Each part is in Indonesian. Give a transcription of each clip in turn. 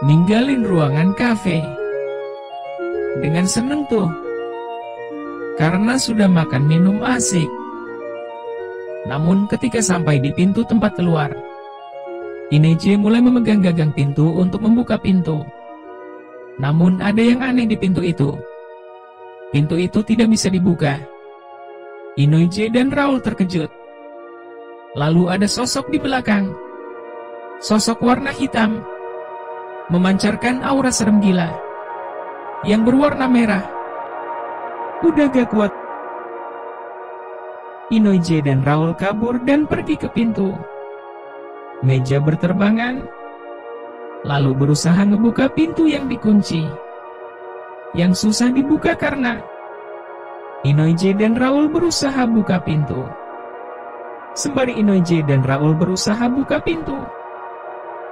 Ninggalin ruangan kafe. Dengan seneng tuh. Karena sudah makan minum asik. Namun ketika sampai di pintu tempat keluar, Ineje mulai memegang gagang pintu untuk membuka pintu. Namun ada yang aneh di pintu itu. Pintu itu tidak bisa dibuka. Ineje dan Raul terkejut. Lalu ada sosok di belakang. Sosok warna hitam. Memancarkan aura serem gila. Yang berwarna merah. Udah gak kuat. Ineje dan Raul kabur dan pergi ke pintu. Meja berterbangan. Lalu berusaha ngebuka pintu yang dikunci. Yang susah dibuka karena Ineje dan Raul berusaha buka pintu. Sembari Ineje dan Raul berusaha buka pintu,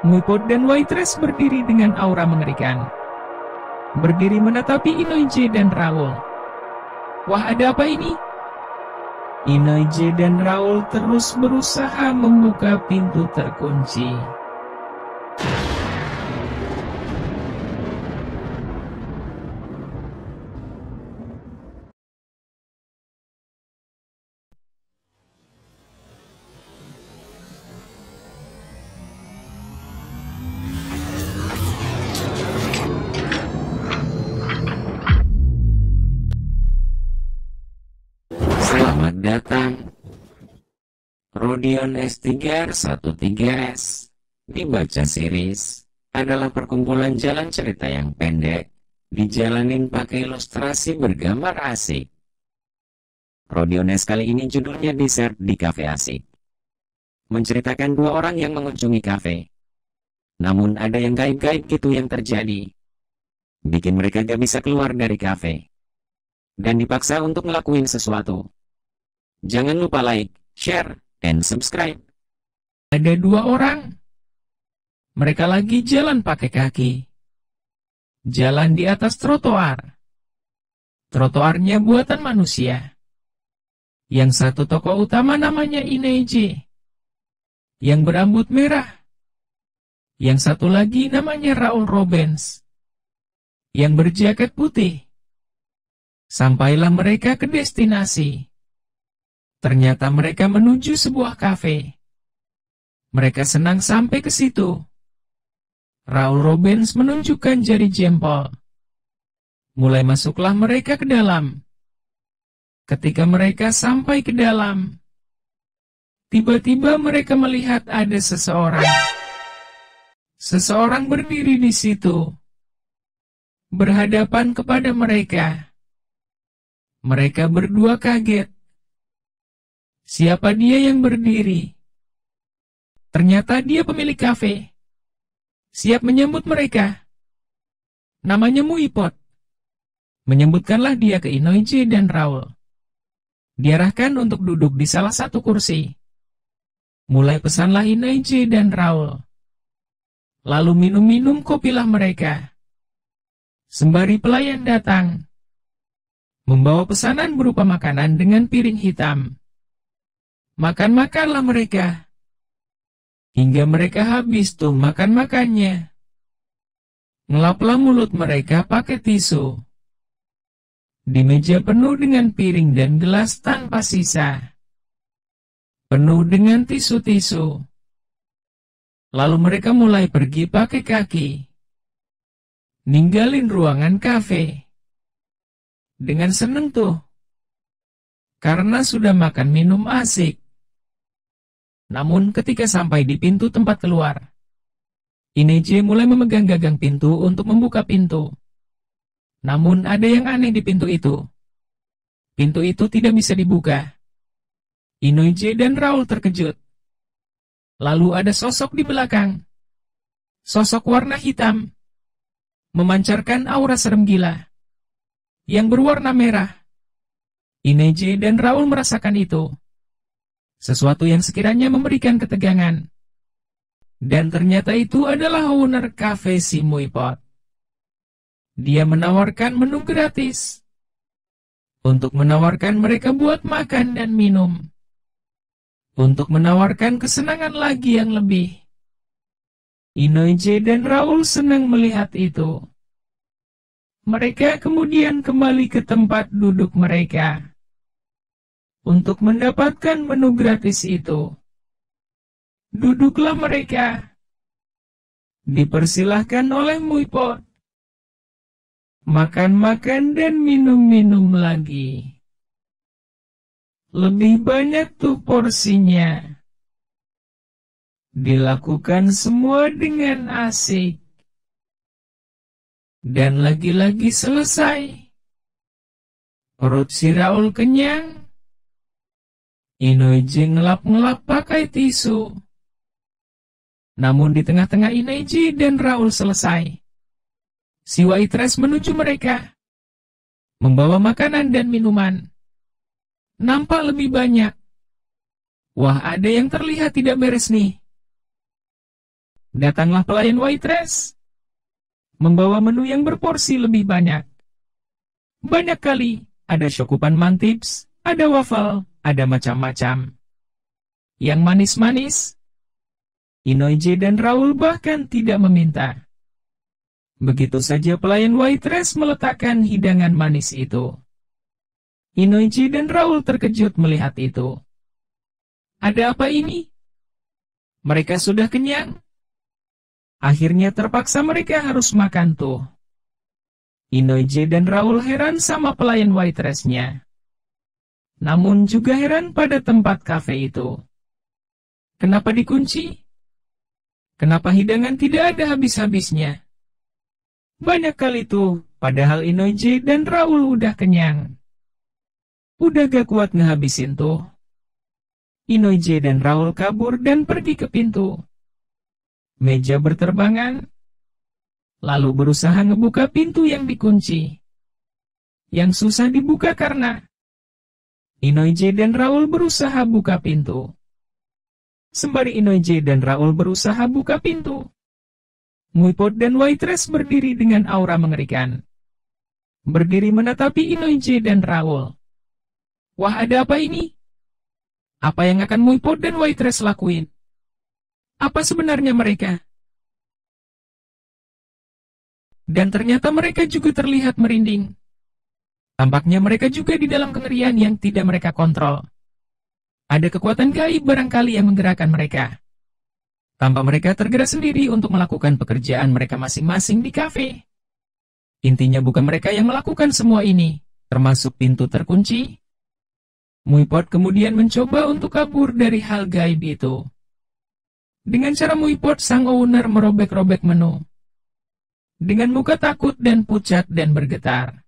Muipot dan Waitress berdiri dengan aura mengerikan. Berdiri menatapi Ineje dan Raul. Wah, ada apa ini? Ineje dan Raul terus berusaha membuka pintu terkunci. Selamat datang, Rodion S3R13S. Dibaca series adalah perkumpulan jalan cerita yang pendek, dijalanin pakai ilustrasi bergambar asik. Rodion S kali ini judulnya Dessert di Cafe Asik. Menceritakan dua orang yang mengunjungi kafe. Namun ada yang gaib-gaib gitu yang terjadi. Bikin mereka gak bisa keluar dari kafe. Dan dipaksa untuk ngelakuin sesuatu. Jangan lupa like, share, dan subscribe. Ada dua orang. Mereka lagi jalan pakai kaki. Jalan di atas trotoar. Trotoarnya buatan manusia. Yang satu tokoh utama namanya Ineje, yang berambut merah. Yang satu lagi namanya Raul Robbins, yang berjaket putih. Sampailah mereka ke destinasi. Ternyata mereka menuju sebuah kafe. Mereka senang sampai ke situ. Raul Robbins menunjukkan jari jempol. Mulai masuklah mereka ke dalam. Ketika mereka sampai ke dalam, tiba-tiba mereka melihat ada seseorang. Seseorang berdiri di situ, berhadapan kepada mereka. Mereka berdua kaget. Siapa dia yang berdiri? Ternyata dia pemilik kafe. Siap menyambut mereka. Namanya Muipot. Menyebutkanlah dia ke Ineje dan Raul. Diarahkan untuk duduk di salah satu kursi. Mulai pesanlah Ineje dan Raul. Lalu minum-minum kopilah mereka. Sembari pelayan datang, membawa pesanan berupa makanan dengan piring hitam. Makan-makanlah mereka. Hingga mereka habis tuh makan-makannya. Ngelaplah mulut mereka pakai tisu. Di meja penuh dengan piring dan gelas tanpa sisa. Penuh dengan tisu-tisu. Lalu mereka mulai pergi pakai kaki. Ninggalin ruangan kafe. Dengan seneng tuh. Karena sudah makan minum asik. Namun ketika sampai di pintu tempat keluar, Ineje mulai memegang gagang pintu untuk membuka pintu. Namun ada yang aneh di pintu itu. Pintu itu tidak bisa dibuka. Ineje dan Raul terkejut. Lalu ada sosok di belakang. Sosok warna hitam. Memancarkan aura serem gila. Yang berwarna merah. Ineje dan Raul merasakan itu. Sesuatu yang sekiranya memberikan ketegangan. Dan ternyata itu adalah owner cafe si Muipot. Dia menawarkan menu gratis. Untuk menawarkan mereka buat makan dan minum. Untuk menawarkan kesenangan lagi yang lebih. Inoije dan Raul senang melihat itu. Mereka kemudian kembali ke tempat duduk mereka untuk mendapatkan menu gratis itu. Duduklah mereka. Dipersilahkan oleh Muipot. Makan-makan dan minum-minum lagi. Lebih banyak tuh porsinya. Dilakukan semua dengan asik. Dan lagi-lagi selesai. Perut si Raul kenyang. Inoije ngelap-ngelap pakai tisu. Namun di tengah-tengah Inoije dan Raul selesai, si waitress menuju mereka, membawa makanan dan minuman. Nampak lebih banyak. Wah, ada yang terlihat tidak beres nih. Datanglah pelayan waitress, membawa menu yang berporsi lebih banyak. Banyak kali, ada shokupan mantips, ada waffle, ada macam-macam. Yang manis-manis, Inoije dan Raul bahkan tidak meminta. Begitu saja pelayan waitress meletakkan hidangan manis itu. Inoije dan Raul terkejut melihat itu. Ada apa ini? Mereka sudah kenyang. Akhirnya terpaksa mereka harus makan tuh. Inoije dan Raul heran sama pelayan waitressnya. Namun juga heran pada tempat kafe itu. Kenapa dikunci? Kenapa hidangan tidak ada habis-habisnya? Banyak kali tuh, padahal Inoije dan Raul udah kenyang. Udah gak kuat ngehabisin tuh. Inoije dan Raul kabur dan pergi ke pintu. Meja berterbangan. Lalu berusaha ngebuka pintu yang dikunci. Yang susah dibuka karena Inoije dan Raul berusaha buka pintu. Sembari Inoije dan Raul berusaha buka pintu, Muipot dan waitress berdiri dengan aura mengerikan. Berdiri menatapi Inoije dan Raul. Wah, ada apa ini? Apa yang akan Muipot dan waitress lakuin? Apa sebenarnya mereka? Dan ternyata mereka juga terlihat merinding. Tampaknya mereka juga di dalam kengerian yang tidak mereka kontrol. Ada kekuatan gaib barangkali yang menggerakkan mereka. Tanpa mereka tergerak sendiri untuk melakukan pekerjaan mereka masing-masing di kafe. Intinya bukan mereka yang melakukan semua ini, termasuk pintu terkunci. Muipot kemudian mencoba untuk kabur dari hal gaib itu. Dengan cara Muipot, sang owner merobek-robek menu. Dengan muka takut dan pucat dan bergetar.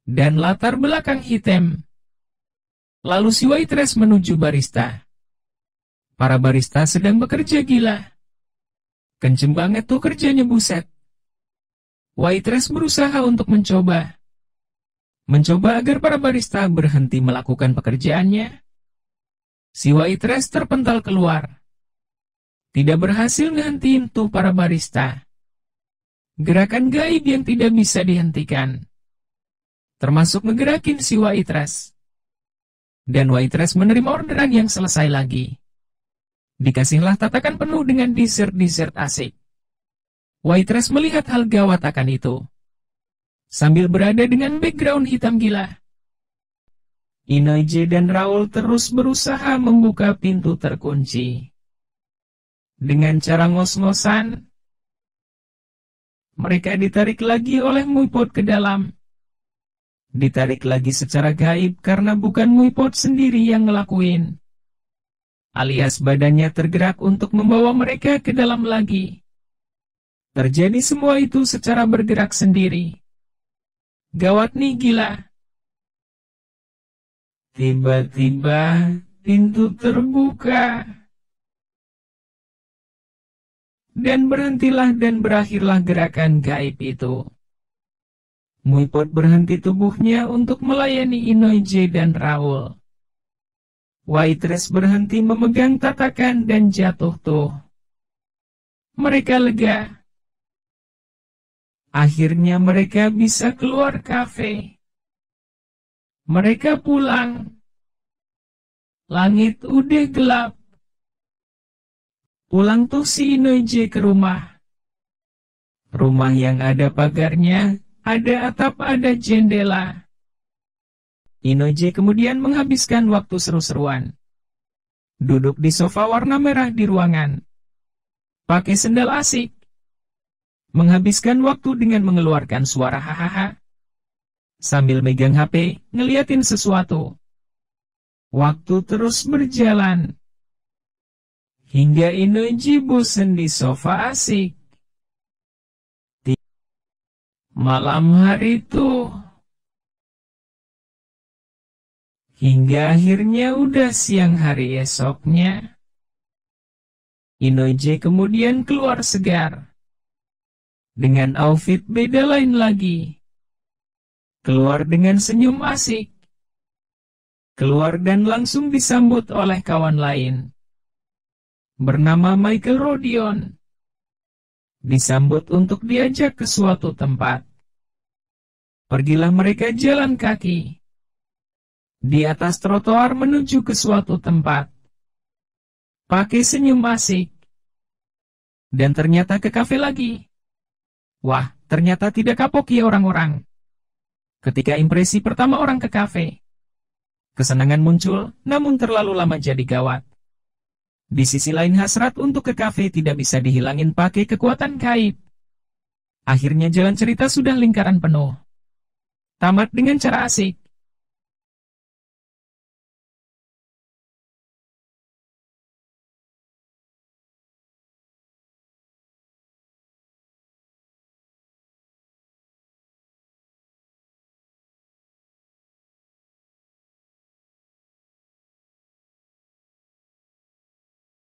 Dan latar belakang hitam. Lalu si waitress menuju barista. Para barista sedang bekerja gila. Kenceng banget tuh kerjanya, buset. Waitress berusaha untuk mencoba agar para barista berhenti melakukan pekerjaannya. Si waitress terpental keluar. Tidak berhasil ngehentiin tuh para barista. Gerakan gaib yang tidak bisa dihentikan. Termasuk ngegerakin si waitress. Dan waitress menerima orderan yang selesai lagi. Dikasihlah tatakan penuh dengan dessert-dessert asik. Waitress melihat hal gawat akan itu. Sambil berada dengan background hitam gila. Inoije dan Raul terus berusaha membuka pintu terkunci. Dengan cara ngos-ngosan, mereka ditarik lagi oleh Muipot ke dalam. Ditarik lagi secara gaib karena bukan Muipot sendiri yang ngelakuin. Alias badannya tergerak untuk membawa mereka ke dalam lagi. Terjadi semua itu secara bergerak sendiri. Gawat nih, gila. Tiba-tiba pintu terbuka. Dan berhentilah dan berakhirlah gerakan gaib itu. Muipot berhenti tubuhnya untuk melayani Inoije dan Raul. Waitress berhenti memegang tatakan dan jatuh tuh. Mereka lega. Akhirnya mereka bisa keluar kafe. Mereka pulang. Langit udah gelap. Pulang tuh si Inoje ke rumah. Rumah yang ada pagarnya, ada atap, ada jendela. Inoje kemudian menghabiskan waktu seru-seruan. Duduk di sofa warna merah di ruangan. Pakai sendal asik. Menghabiskan waktu dengan mengeluarkan suara hahaha. Sambil megang HP, ngeliatin sesuatu. Waktu terus berjalan. Hingga Inoji bosan di sofa asik. Malam hari itu. Hingga akhirnya udah siang hari esoknya. Inoje kemudian keluar segar. Dengan outfit beda lain lagi. Keluar dengan senyum asik. Keluar dan langsung disambut oleh kawan lain. Bernama Michael Rodion. Disambut untuk diajak ke suatu tempat. Pergilah mereka jalan kaki. Di atas trotoar menuju ke suatu tempat. Pakai senyum asik. Dan ternyata ke kafe lagi. Wah, ternyata tidak kapok ya orang-orang. Ketika impresi pertama orang ke kafe. Kesenangan muncul, namun terlalu lama jadi gawat. Di sisi lain hasrat untuk ke kafe tidak bisa dihilangin pakai kekuatan gaib. Akhirnya jalan cerita sudah lingkaran penuh. Tamat dengan cara asik.